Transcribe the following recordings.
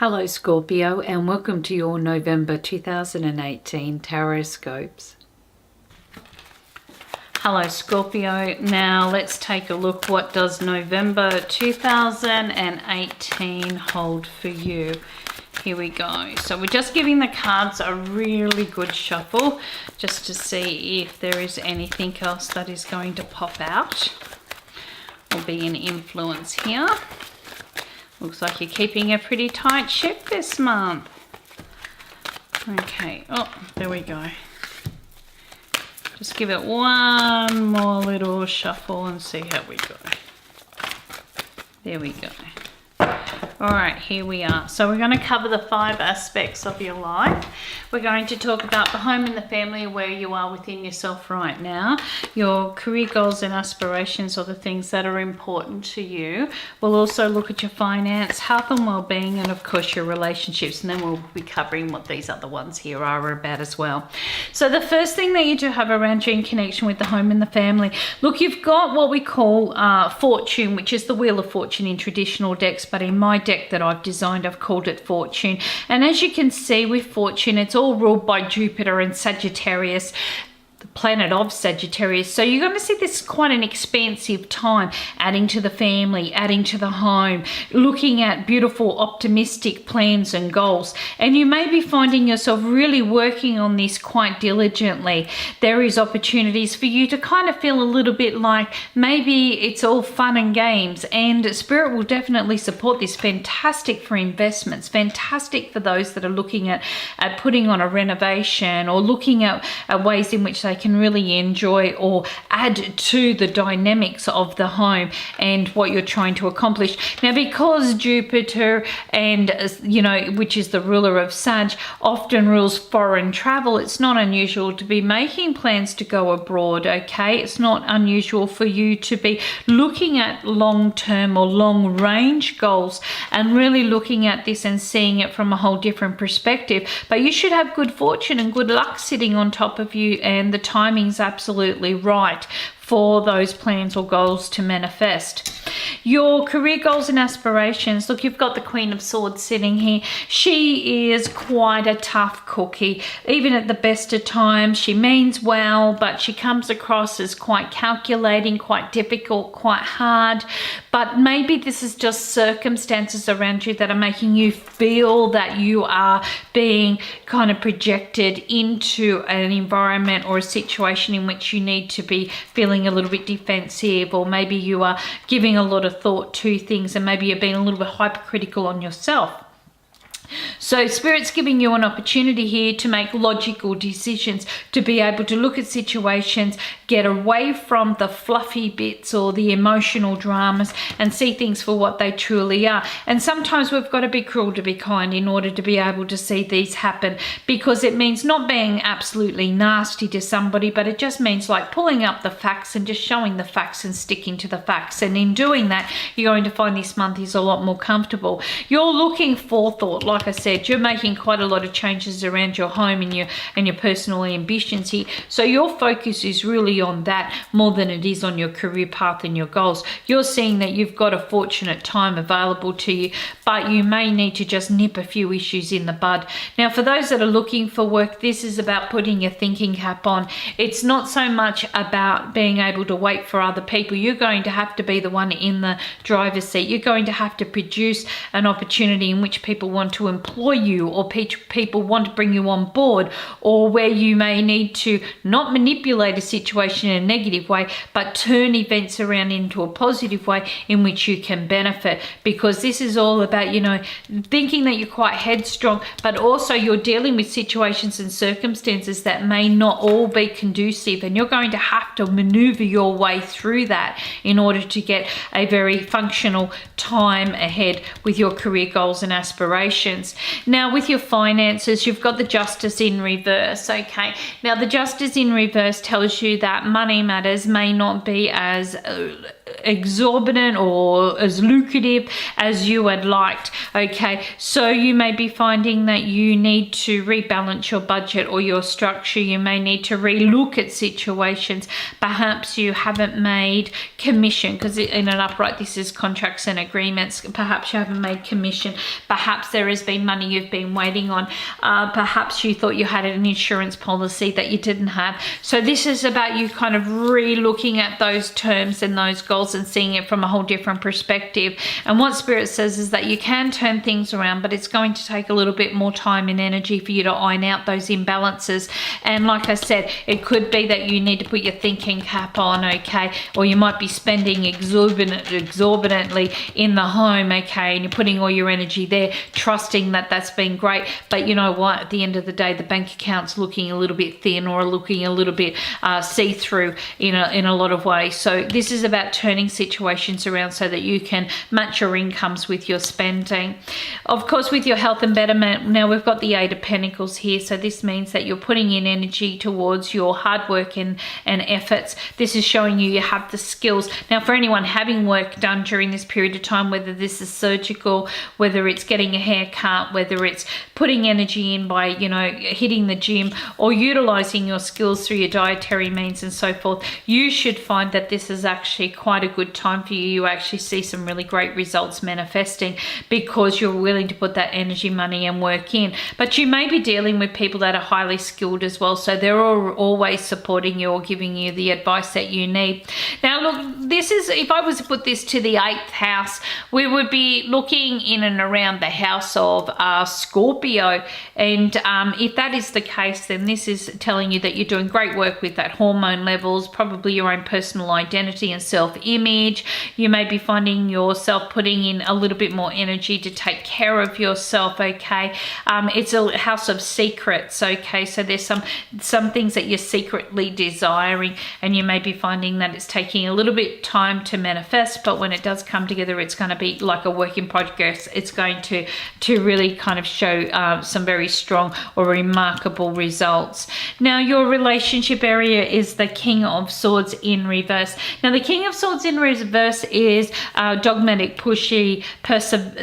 Hello Scorpio, and welcome to your November 2018 Tarotscopes. Hello Scorpio, now let's take a look. What does November 2018 hold for you? Here we go. So we're just giving the cards a really good shuffle just to see if there is anything else that is going to pop out or be an influence here. Looks like you're keeping a pretty tight ship this month. Okay, oh, there we go. Just give it one more little shuffle and see how we go. There we go. All right, here we are. So we're going to cover the 5 aspects of your life. We're going to talk about the home and the family, where you are within yourself right now, your career goals and aspirations, or the things that are important to you. We'll also look at your finance, health and well-being, and of course your relationships, and then we'll be covering what these other ones here are about as well. So the first thing that you do have around you in connection with the home and the family, look, you've got what we call fortune, which is the Wheel of Fortune in traditional decks, but in my deck that I've designed, I've called it Fortune. And as you can see with Fortune, it's all ruled by Jupiter and Sagittarius, the planet of Sagittarius. So you're going to see this quite an expansive time, adding to the family, adding to the home, looking at beautiful optimistic plans and goals. And you may be finding yourself really working on this quite diligently. There is opportunities for you to kind of feel a little bit like maybe it's all fun and games, and Spirit will definitely support this. Fantastic for investments, fantastic for those that are looking at putting on a renovation, or looking at ways in which they can really enjoy or add to the dynamics of the home and what you're trying to accomplish. Now, because Jupiter and, which is the ruler of Sag, often rules foreign travel, it's not unusual to be making plans to go abroad, okay? It's not unusual for you to be looking at long-term or long-range goals and really looking at this and seeing it from a whole different perspective. But you should have good fortune and good luck sitting on top of you, and the timing's absolutely right for those plans or goals to manifest. Your career goals and aspirations, look, you've got the Queen of Swords sitting here. She is quite a tough cookie. Even at the best of times, she means well, but she comes across as quite calculating, quite difficult, quite hard. But maybe this is just circumstances around you that are making you feel that you are being kind of projected into an environment or a situation in which you need to be feeling a little bit defensive, or maybe you are giving a lot of thought to things, and maybe you're being a little bit hypercritical on yourself. So Spirit's giving you an opportunity here to make logical decisions, to be able to look at situations, get away from the fluffy bits or the emotional dramas, and see things for what they truly are. And sometimes we've got to be cruel to be kind in order to be able to see these happen, because it means not being absolutely nasty to somebody, but it just means like pulling up the facts and just showing the facts and sticking to the facts. And in doing that, you're going to find this month is a lot more comfortable. You're looking forethought. Like I said, you're making quite a lot of changes around your home and your personal ambitions here. So your focus is really on that more than it is on your career path and your goals. You're seeing that you've got a fortunate time available to you, but you may need to just nip a few issues in the bud. Now, for those that are looking for work, this is about putting your thinking cap on. It's not so much about being able to wait for other people. You're going to have to be the one in the driver's seat. You're going to have to produce an opportunity in which people want to employ you, or people want to bring you on board, or where you may need to not manipulate a situation in a negative way, but turn events around into a positive way in which you can benefit. Because this is all about, thinking that you're quite headstrong, but also you're dealing with situations and circumstances that may not all be conducive, and you're going to have to maneuver your way through that in order to get a very functional time ahead with your career goals and aspirations. Now, with your finances, you've got the Justice in reverse, okay? Now, the Justice in reverse tells you that money matters may not be as exorbitant or as lucrative as you had liked. Okay, so you may be finding that you need to rebalance your budget or your structure. You may need to relook at situations. Perhaps you haven't made commission, because in an upright this is contracts and agreements. Perhaps you haven't made commission. Perhaps there has been money you've been waiting on. Perhaps you thought you had an insurance policy that you didn't have. So this is about you kind of re-looking at those terms and those goals and seeing it from a whole different perspective. And what Spirit says is that you can turn things around, but it's going to take a little bit more time and energy for you to iron out those imbalances. And like I said, it could be that you need to put your thinking cap on, okay, or you might be spending exorbitantly in the home, okay, and you're putting all your energy there, trusting that that's been great. But you know what, at the end of the day, the bank account's looking a little bit thin or looking a little bit see-through in a lot of ways. So this is about turning situations around so that you can match your incomes with your spending. Of course, with your health and betterment, now we've got the Eight of Pentacles here. So this means that you're putting in energy towards your hard work and efforts. This is showing you have the skills. Now, for anyone having work done during this period of time, whether this is surgical, whether it's getting a haircut, whether it's putting energy in by, you know, hitting the gym or utilizing your skills through your dietary means and so forth, you should find that this is actually quite a good time for you. You actually see some really great results manifesting because you're willing to put that energy, money and work in. But you may be dealing with people that are highly skilled as well, so they're always supporting you or giving you the advice that you need. Now look, this is, if I was to put this to the 8th house, we would be looking in and around the house of Scorpio. And if that is the case, then this is telling you that you're doing great work with that hormone levels, probably your own personal identity and self-image. You may be finding yourself putting in a little bit more energy to take care of yourself, okay? It's a house of secrets, okay? So there's some things that you're secretly desiring, and you may be finding that it's taking a little bit time to manifest, but when it does come together, it's going to be like a work in progress. It's going to really kind of show some very strong or remarkable results. Now, your relationship area is the King of Swords in reverse. Now, the King of Swords in reverse is dogmatic, pushy,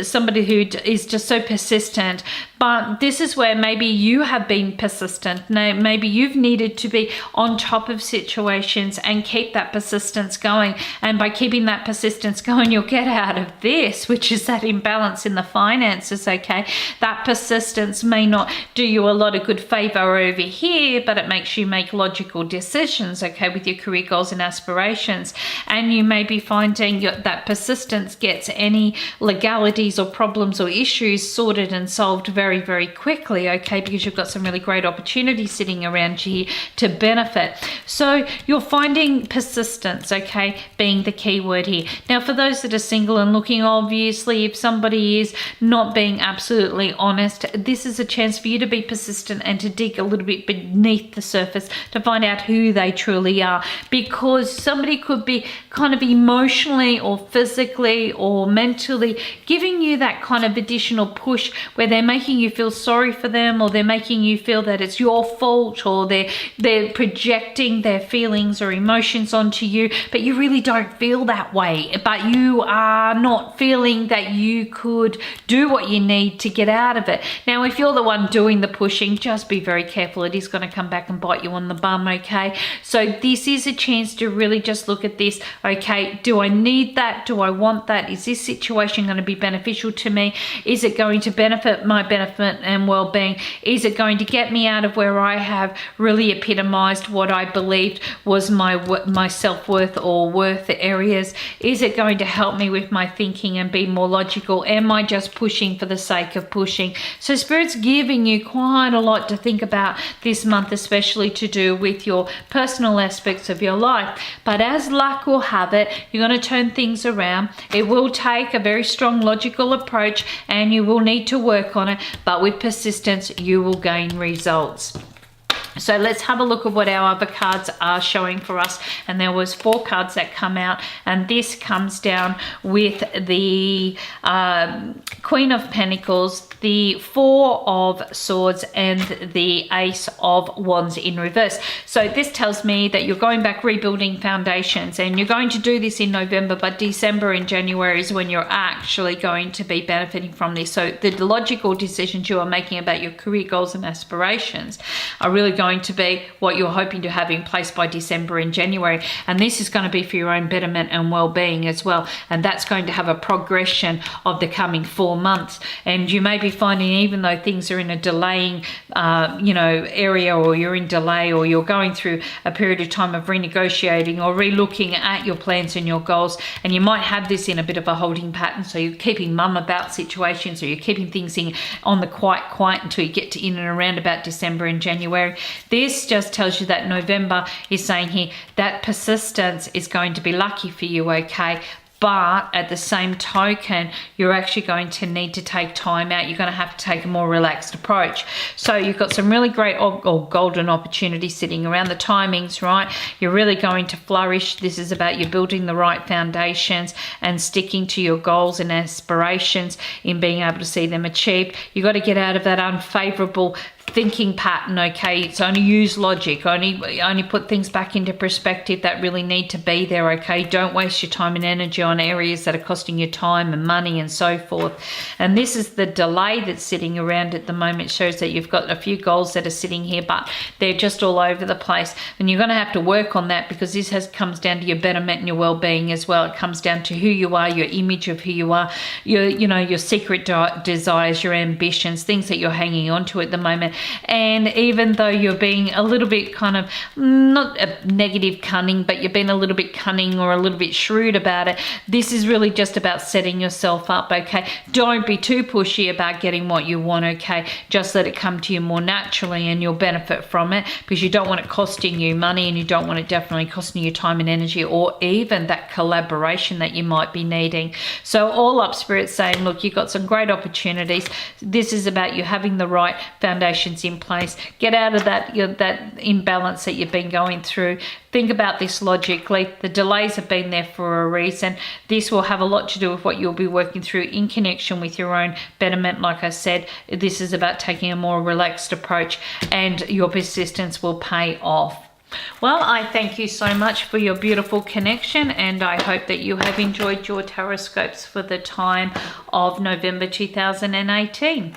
somebody who is just so persistent. But this is where maybe you have been persistent. Now, maybe you've needed to be on top of situations and keep that persistence going. And by keeping that persistence going, you'll get out of this, which is that imbalance in the finances, okay? That persistence may not do you a lot of good favor over here, but it makes you make logical decisions, okay, with your career goals and aspirations. And you may be finding that persistence gets any legalities or problems or issues sorted and solved very, very quickly, okay, because you've got some really great opportunities sitting around here to benefit. So you're finding persistence, okay, being the key word here. Now, for those that are single and looking, obviously, if somebody is not being absolutely honest, this is a chance for you to be persistent and to dig a little bit beneath the surface to find out who they truly are, because somebody could be kind of emotionally or physically or mentally giving you that kind of additional push where they're making you feel sorry for them, or they're making you feel that it's your fault, or they're projecting their feelings or emotions onto you, but you really don't feel that way. But you are not feeling that you could do what you need to get out of it. Now, if you're the one doing the pushing, just be very careful. It is going to come back and bite you on the bum, okay? So this is a chance to really just look at this, okay? Do I need that? Do I want that? Is this situation going to be beneficial to me? Is it going to benefit my benefit and well-being? Is it going to get me out of where I have really epitomized what I believed was my self-worth or worth areas? Is it going to help me with my thinking and be more logical? Am I just pushing for the sake of pushing? So Spirit's giving you quite a lot to think about this month, especially to do with your personal aspects of your life. But as luck will have it, you're going to turn things around. It will take a very strong logical approach, and you will need to work on it, but with persistence you will gain results. So let's have a look at what our other cards are showing for us. And there was 4 cards that come out, and this comes down with the Queen of Pentacles, the 4 of Swords, and the Ace of Wands in reverse. So this tells me that you're going back, rebuilding foundations, and you're going to do this in November, but December and January is when you're actually going to be benefiting from this. So the logical decisions you are making about your career goals and aspirations are really going to be what you're hoping to have in place by December and January. And this is going to be for your own betterment and well-being as well. And that's going to have a progression of the coming 4 months. And you may be finding, even though things are in a delaying, area, or you're in delay, or you're going through a period of time of renegotiating or re-looking at your plans and your goals, and you might have this in a bit of a holding pattern. So you're keeping mum about situations, or you're keeping things on the quiet until you get to in and around about December and January. This just tells you that November is saying here that persistence is going to be lucky for you, okay? But at the same token, you're actually going to need to take time out. You're going to have to take a more relaxed approach. So you've got some really great or golden opportunities sitting around. The timings, right? You're really going to flourish. This is about you building the right foundations and sticking to your goals and aspirations in being able to see them achieved. You've got to get out of that unfavorable thinking pattern, okay? It's only use logic, only put things back into perspective that really need to be there, okay? Don't waste your time and energy on areas that are costing you time and money and so forth. And this is the delay that's sitting around at the moment. It shows that you've got a few goals that are sitting here, but they're just all over the place. And you're going to have to work on that, because this comes down to your betterment and your well-being as well. It comes down to who you are, your image of who you are, your secret desires, your ambitions, things that you're hanging on to at the moment. And even though you're being a little bit kind of, not a negative cunning, but you're being a little bit cunning or a little bit shrewd about it, this is really just about setting yourself up, okay? Don't be too pushy about getting what you want, okay? Just let it come to you more naturally, and you'll benefit from it, because you don't want it costing you money, and you don't want it definitely costing you time and energy, or even that collaboration that you might be needing. So all up, Spirit's saying, look, you've got some great opportunities. This is about you having the right foundations in place. Get out of that that imbalance that you've been going through. Think about this logically. The delays have been there for a reason. This will have a lot to do with what you'll be working through in connection with your own betterment. Like I said, this is about taking a more relaxed approach, and your persistence will pay off. Well, I thank you so much for your beautiful connection, and I hope that you have enjoyed your Tarotscopes for the time of November 2018.